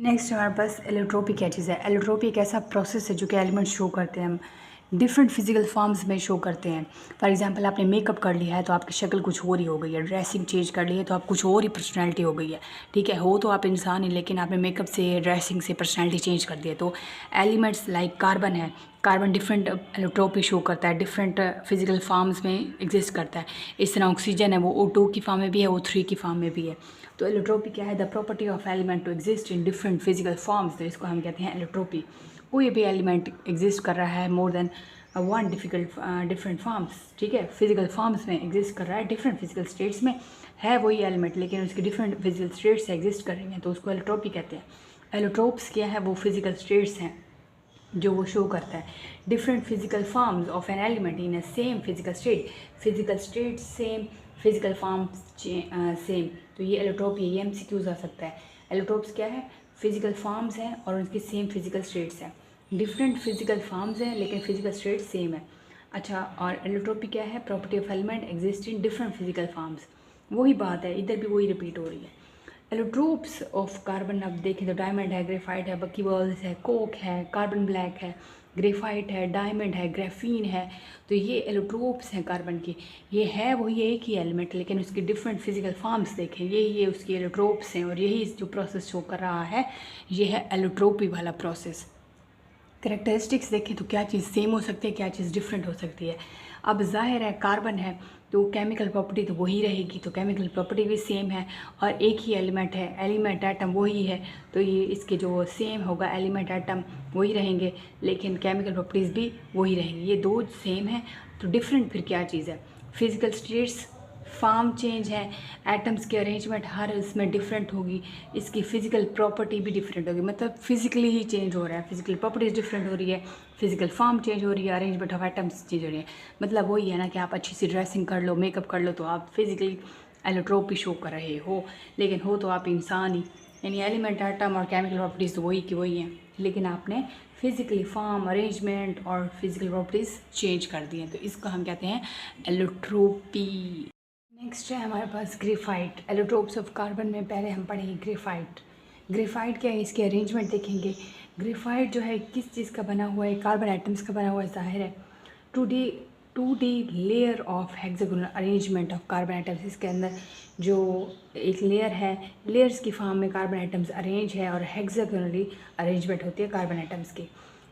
Next हमारे पास allotropy क्या चीज़ है। एलोट्रोपी एक ऐसा प्रोसेस है जो कि एलिमेंट शो करते हैं हम डिफरेंट फिजिकल फॉर्म्स में शो करते हैं। फॉर एग्जांपल आपने मेकअप कर लिया है तो आपकी शक्ल कुछ और ही हो गई है, ड्रेसिंग चेंज कर ली है तो आप कुछ और ही पर्सनैलिटी हो गई है। ठीक है, हो तो आप इंसान ही, लेकिन आपने मेकअप से ड्रेसिंग से पर्सनैलिटी चेंज कर दी है। तो एलिमेंट्स लाइक कार्बन है, कार्बन डिफरेंट एलोट्रोपी शो करता है, डिफरेंट फिजिकल फॉर्म्स में एग्जिस्ट करता है। इस तरह ऑक्सीजन है वो O2 की फॉर्म में भी है, O3 की फॉर्म में भी है। तो एलोट्रोपी क्या है? The property of element to exist in different physical forms, तो इसको हम कहते हैं एलोट्रोपी। कोई भी एलिमेंट एग्जिस्ट कर रहा है more than one different forms, ठीक है, फिजिकल फॉर्म्स में एग्जिस्ट कर रहा है, डिफरेंट फिजिकल स्टेट्स में है वही एलिमेंट, लेकिन उसकी डिफरेंट फिजिकल स्टेट्स से एग्जिस्ट कर रही हैं, तो उसको एलोट्रोपी कहते हैं। एलोट्रोप्स क्या है? वो फिजिकल स्टेट्स हैं जो वो शो करता है different physical forms of an element in a same physical state. Physical state same, physical forms same, तो ये एलोट्रोपी है। ये MCQs आ सकता है। एलोट्रोप्स क्या है? फिजिकल फॉर्म्स हैं और उनकी सेम फिजिकल स्टेट्स हैं। डिफरेंट फिजिकल फॉर्म्स हैं लेकिन फिजिकल स्टेट सेम है। अच्छा, और एलोट्रोपी क्या है? Property of element exist in different physical forms. वही बात है, इधर भी वही रिपीट हो रही है। एलोट्रोप्स ऑफ कार्बन अब देखें तो डायमंड है, ग्रेफाइट है, बकीबॉल्स है, कोक है, कार्बन ब्लैक है, ग्रेफाइट है, डायमंड है, ग्राफीन है। तो ये एलोट्रोप्स हैं कार्बन की। ये है वही एक ही एलिमेंट लेकिन उसकी डिफरेंट फिजिकल फॉर्म्स देखें, ये उसकी एलोट्रोप्स हैं और यही जो प्रोसेस शो कर रहा है ये है एलोट्रोपी वाला प्रोसेस। करेक्टरिस्टिक्स देखें तो क्या चीज़ सेम हो सकती है, क्या चीज़ डिफरेंट हो सकती है। अब जाहिर है कार्बन है तो केमिकल प्रॉपर्टी तो वही रहेगी, तो केमिकल प्रॉपर्टी भी सेम है और एक ही एलिमेंट है, एलिमेंट एटम वही है, तो ये इसके जो सेम होगा एलिमेंट एटम वही रहेंगे लेकिन केमिकल प्रॉपर्टीज़ भी वही रहेंगी। ये दो सेम है तो डिफरेंट फिर क्या चीज़ है? फिजिकल स्टेट्स फॉर्म चेंज है, एटम्स की अरेंजमेंट हर इसमें डिफरेंट होगी, इसकी फ़िज़िकल प्रॉपर्टी भी डिफरेंट होगी, मतलब फिज़िकली ही चेंज हो रहा है, फिज़िकल प्रॉपर्टीज़ डिफरेंट हो रही है, फिज़िकल फॉर्म चेंज हो रही है, अरेंजमेंट ऑफ एटम्स चेंज हो रही है। मतलब वही है ना कि आप अच्छी सी ड्रेसिंग कर लो, मेकअप कर लो तो आप फिज़िकली एलोट्रोपी शो कर रहे हो, लेकिन हो तो आप इंसान ही, यानी एलिमेंट एटम और केमिकल प्रॉपर्टीज़ तो वही की वही हैं, लेकिन आपने फिज़िकली फॉर्म अरेंजमेंट और फिज़िकल प्रॉपर्टीज़ चेंज कर दी हैं, तो इसको हम कहते हैं एलोट्रोपी। नेक्स्ट है हमारे पास ग्रेफाइट। एलोट्रोप्स ऑफ कार्बन में पहले हम पढ़ेंगे ग्रेफाइट। ग्रेफाइट क्या है? इसकी अरेंजमेंट देखेंगे। ग्रेफाइट जो है किस चीज़ का बना हुआ है? कार्बन एटम्स का बना हुआ है, जाहिर है। Two D layer of hexagonal arrangement of carbon atoms. इसके अंदर जो एक लेयर है, लेयर्स की फॉर्म में कार्बन एटम्स अरेंज है और हेक्सागोनली अरेंजमेंट होती है कार्बन एटम्स की।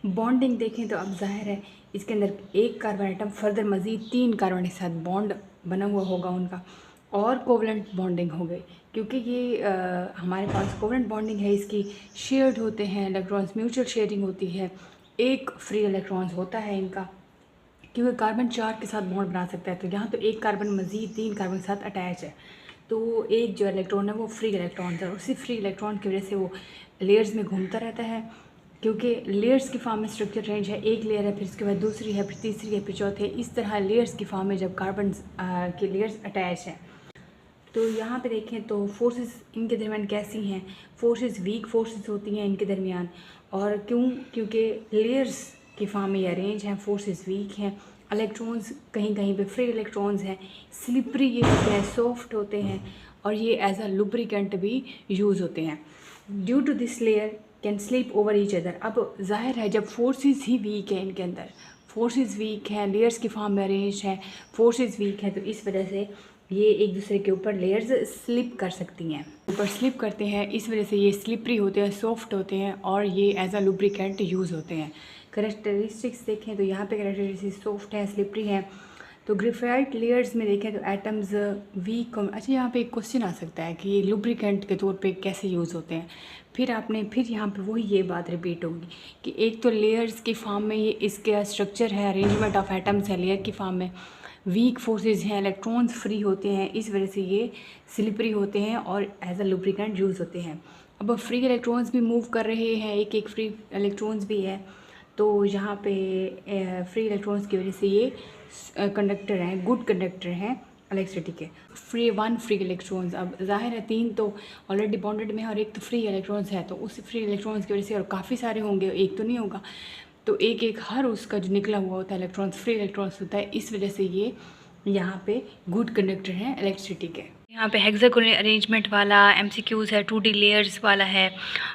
बॉन्डिंग देखें तो अब जाहिर है इसके अंदर एक कार्बन एटम फर्दर मज़ीद 3 कार्बन के साथ बॉन्ड बना हुआ होगा उनका, और कोवलेंट बॉन्डिंग हो गई, क्योंकि ये हमारे पास कोवलेंट बॉन्डिंग है, इसकी शेयर्ड होते हैं इलेक्ट्रॉन्स, म्यूचुअल शेयरिंग होती है, एक फ्री इलेक्ट्रॉन्स होता है इनका, क्योंकि कार्बन 4 के साथ बॉन्ड बना सकता है। तो यहाँ तो एक कार्बन मज़ीद 3 कार्बन के साथ अटैच है, तो एक जो इलेक्ट्रॉन है वो फ्री इलेक्ट्रॉन है, उसी फ्री इलेक्ट्रॉन की वजह से वो लेयर्स में घूमता रहता है, क्योंकि लेयर्स की फॉर्म में स्ट्रक्चर रेंज है, एक लेयर है, फिर उसके बाद दूसरी है, फिर तीसरी है, फिर चौथी है, इस तरह लेयर्स की फॉर्म में जब कार्बन के लेयर्स अटैच हैं। तो यहाँ पे देखें तो फोर्सेस इनके दरमियान कैसी हैं? फोर्सेस वीक फोर्सेस होती हैं इनके दरमियान, और क्यों? क्योंकि लेयर्स की फॉर्म में अरेंज हैं, फोर्सेस वीक हैं, इलेक्ट्रॉन्स कहीं कहीं पे फ्री इलेक्ट्रॉन्स हैं, स्लिपरी ये होते हैं, सॉफ्ट होते हैं, और ये एज अ लुब्रिकेंट भी यूज़ होते हैं। Due to this layer can slip over each other. अब जाहिर है जब फोर्सेस ही वीक है, इनके अंदर फोर्सेस वीक हैं, लेयर्स की फॉर्म में अरेंज हैं, फोर्सेस वीक हैं, तो इस वजह से ये एक दूसरे के ऊपर लेयर्स स्लिप कर सकती हैं, ऊपर स्लिप करते हैं, इस वजह से ये स्लिपरी होते हैं, सॉफ्ट होते हैं, और ये एज अ लुब्रिकेंट यूज़ होते हैं। करेक्टरिस्टिक्स देखें तो यहाँ पे करेक्टरिस्टिक्स सॉफ्ट है, स्लिपरी है। तो ग्रेफाइट लेयर्स में देखें तो एटम्स वीक। अच्छा, यहाँ पे एक क्वेश्चन आ सकता है कि ये लुब्रिकेंट के तौर पे कैसे यूज़ होते हैं। फिर यहाँ पे वही ये बात रिपीट होगी कि एक तो लेयर्स की फॉर्म में ये इसका स्ट्रक्चर है, अरेंजमेंट ऑफ एटम्स है लेयर की फॉर्म में, वीक फोर्सेस हैं, इलेक्ट्रॉन्स फ्री होते हैं, इस वजह से ये स्लिपरी होते हैं और एज अ लुब्रिकेंट यूज़ होते हैं। अब फ्री इलेक्ट्रॉन्स भी मूव कर रहे हैं, एक एक फ्री इलेक्ट्रॉन्स भी है, तो यहाँ पे फ्री इलेक्ट्रॉन्स की वजह से ये कंडक्टर हैं, गुड कंडक्टर हैं इलेक्ट्रिसिटी के। वन फ्री इलेक्ट्रॉन्स, अब जाहिर है 3 तो ऑलरेडी बॉन्डेड में है और एक तो फ्री इलेक्ट्रॉन्स है, तो उस फ्री इलेक्ट्रॉन्स की वजह से और काफ़ी सारे होंगे, एक तो नहीं होगा, तो एक एक हर उसका जो निकला हुआ होता है इलेक्ट्रॉन्स, फ्री इलेक्ट्रॉन्स होता है, इस वजह से ये यहाँ पे गुड कंडक्टर हैं इलेक्ट्रिसिटी के। यहाँ पे हेक्सागोनल अरेंजमेंट वाला एमसीक्यूज़ है, 2D लेयर्स वाला है।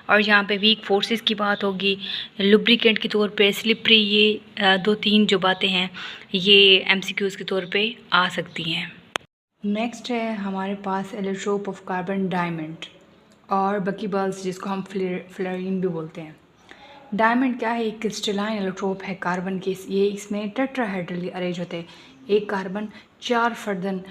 और यहाँ पे वीक फोर्सेस की बात होगी, लुब्रिकेंट के तौर पे स्लिपरी, ये 2-3 जो बातें हैं ये एमसीक्यूज़ के तौर पे आ सकती हैं। नेक्स्ट है हमारे पास एलोट्रोप ऑफ कार्बन डायमंड और बकीबल्स, जिसको हम फ्लोरीन भी बोलते हैं। डायमंड क्या है? एक क्रिस्टलाइन एलोट्रोप है कार्बन के। ये इसमें टेट्राहेड्रली अरेंज होते हैं। एक कार्बन 4 फर्दन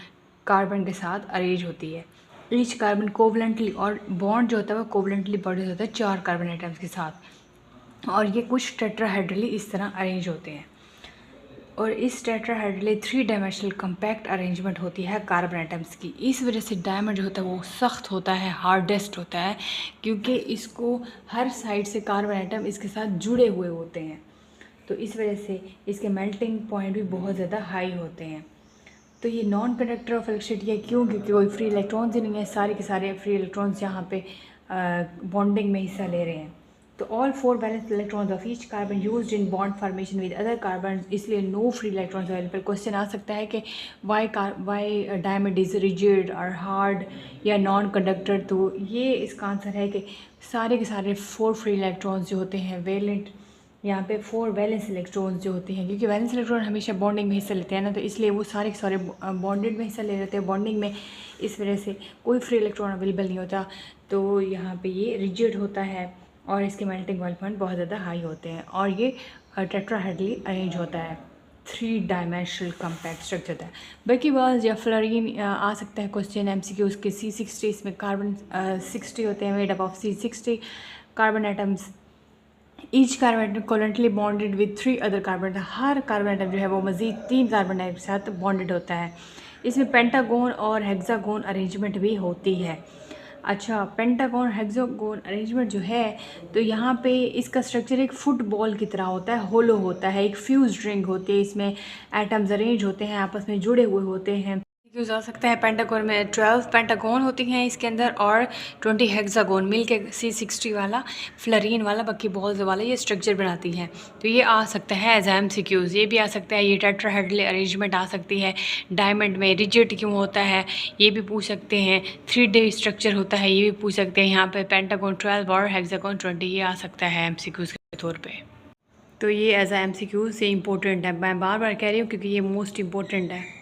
कार्बन के साथ अरेंज होती है। ईच कार्बन कोवलेंटली, और बॉन्ड जो होता है वो कोवलेंटली बॉन्ड होता है 4 कार्बन एटम्स के साथ। और ये कुछ टेट्राहेड्रली इस तरह अरेंज होते हैं। और इस टेट्राहेड्रली 3 डायमेंशनल कम्पैक्ट अरेंजमेंट होती है कार्बन एटम्स की। इस वजह से डायमंड जो होता है वो सख्त होता है, हार्डेस्ट होता है, क्योंकि इसको हर साइड से कार्बन एटम इसके साथ जुड़े हुए होते हैं। तो इस वजह से इसके मेल्टिंग पॉइंट भी बहुत ज़्यादा हाई होते हैं। तो ये नॉन कंडक्टर ऑफ इलेक्ट्रिसिटी है, क्यों? क्योंकि कोई फ्री इलेक्ट्रॉन्स ही नहीं है, सारे के सारे फ्री इलेक्ट्रॉन्स यहाँ पे बॉन्डिंग में हिस्सा ले रहे हैं। तो all 4 valence electrons of each carbon used in bond formation with other carbon, इसलिए no free electrons available. Question आ सकता है कि वाई डायमंड इज़ रिजिड और हार्ड या नॉन कंडक्टर। तो ये इसका आंसर है कि सारे के सारे 4 फ्री इलेक्ट्रॉन्स जो होते हैं वैलेंट, यहाँ पे 4 वैलेंस इलेक्ट्रॉन्स जो होते हैं, क्योंकि वैलेंस इलेक्ट्रॉन हमेशा बॉन्डिंग में हिस्सा लेते हैं ना, तो इसलिए वो सारे के सारे बॉन्डेड में हिस्सा ले लेते हैं बॉन्डिंग में। इस वजह से कोई फ्री इलेक्ट्रॉन अवेलेबल नहीं होता। तो यहाँ पे ये रिजिड होता है और इसके मेल्टिंग पॉइंट बहुत ज़्यादा हाई होते हैं। और ये टेट्राहेड्रली अरेंज होता है, 3 डायमेंशनल कम्पैक्ट स्ट्रक्चर है। बकीबल्स या फ्लोरीन आ सकता है क्वेश्चन एमसीक्यू उसके। C60, इसमें कार्बन 60 होते हैं, made up of C60 carbon atoms. Each carbon atom covalently bonded with 3 other carbon. Her carbon atom जो है वो मज़ीद 3 कार्बन एटम के साथ बॉन्डेड होता है। इसमें पेंटागोन और हेक्सागोन अरेंजमेंट भी होती है। अच्छा, पेंटागोन हेक्सागोन अरेंजमेंट जो है, तो यहाँ पे इसका स्ट्रक्चर एक फुटबॉल की तरह होता है, होलो होता है, एक फ्यूज रिंग होती है, इसमें एटम्स अरेंज होते हैं, आपस में जुड़े हुए होते हैं। यूज़ आ सकता है पेंटागोन में 12 पेंटागोन होती हैं इसके अंदर और 20 हेक्सागोन मिल के C60 वाला फ्लोरीन वाला बाकी बॉल्स वाला ये स्ट्रक्चर बनाती हैं। तो ये आ सकता है एज एमसीक्यूज़। ये भी आ सकता है, ये टेट्राहेड्रल अरेंजमेंट आ सकती है। डायमंड में रिजिड क्यों होता है ये भी पूछ सकते हैं। 3D स्ट्रक्चर होता है ये भी पूछ सकते हैं। यहाँ पर पेंटागोन 12 और हेक्सागोन 20 ये आ सकता है एमसीक्यूज़ के तौर पर। तो ये एज एमसीक्यूज़ से इम्पोर्टेंट है, मैं बार बार कह रही हूँ क्योंकि ये मोस्ट इम्पोर्टेंट है।